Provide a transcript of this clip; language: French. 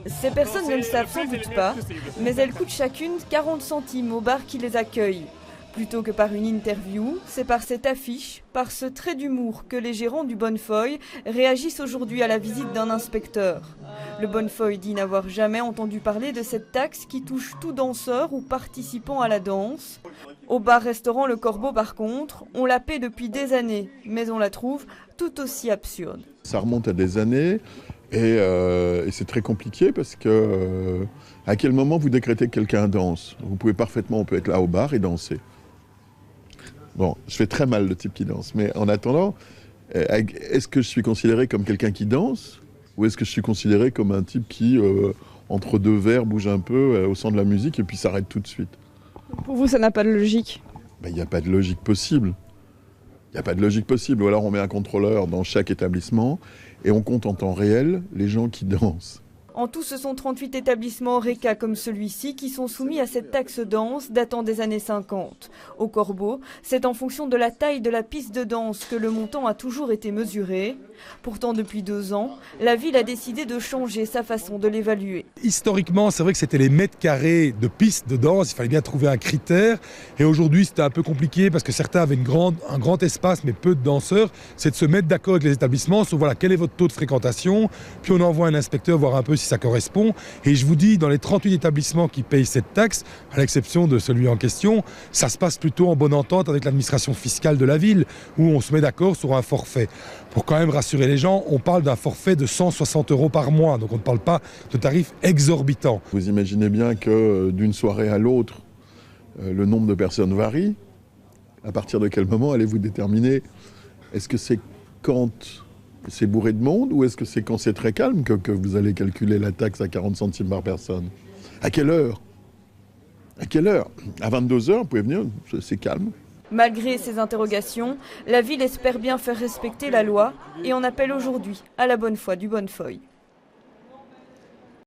Ces personnes ne le savent sans doute pas, mais elles coûtent chacune 40 centimes au bar qui les accueille. Plutôt que par une interview, c'est par cette affiche, par ce trait d'humour que les gérants du Bonnefoy réagissent aujourd'hui à la visite d'un inspecteur. Le Bonnefoy dit n'avoir jamais entendu parler de cette taxe qui touche tout danseur ou participant à la danse. Au bar-restaurant Le Corbeau par contre, on la paie depuis des années, mais on la trouve tout aussi absurde. Ça remonte à des années et c'est très compliqué parce que à quel moment vous décrétez que quelqu'un danse? Vous pouvez parfaitement, on peut être là au bar et danser. Bon, je fais très mal le type qui danse, mais en attendant, est-ce que je suis considéré comme quelqu'un qui danse ou est-ce que je suis considéré comme un type qui, entre deux vers, bouge un peu au son de la musique et puis s'arrête tout de suite? Pour vous, ça n'a pas de logique? Il n'y a pas de logique possible. Il n'y a pas de logique possible. Ou alors on met un contrôleur dans chaque établissement et on compte en temps réel les gens qui dansent. En tout, ce sont 38 établissements Horeca comme celui-ci qui sont soumis à cette taxe danse datant des années 50. Au Corbeau, c'est en fonction de la taille de la piste de danse que le montant a toujours été mesuré. Pourtant, depuis 2 ans, la ville a décidé de changer sa façon de l'évaluer. Historiquement, c'est vrai que c'était les mètres carrés de pistes de danse, il fallait bien trouver un critère. Et aujourd'hui, c'était un peu compliqué parce que certains avaient un grand espace mais peu de danseurs. C'est de se mettre d'accord avec les établissements sur voilà, quel est votre taux de fréquentation. Puis on envoie un inspecteur voir un peu si ça correspond. Et je vous dis, dans les 38 établissements qui payent cette taxe, à l'exception de celui en question, ça se passe plutôt en bonne entente avec l'administration fiscale de la ville, où on se met d'accord sur un forfait. Pour quand même rassurer les gens, on parle d'un forfait de 160 € par mois, donc on ne parle pas de tarifs exorbitants. Vous imaginez bien que d'une soirée à l'autre, le nombre de personnes varie. À partir de quel moment allez-vous déterminer? Est-ce que c'est quand c'est bourré de monde ou est-ce que c'est quand c'est très calme que vous allez calculer la taxe à 40 centimes par personne? À quelle heure? À quelle heure? À 22 h, vous pouvez venir, c'est calme. Malgré ces interrogations, la ville espère bien faire respecter la loi et en appelle aujourd'hui à la bonne foi du Bonnefoy.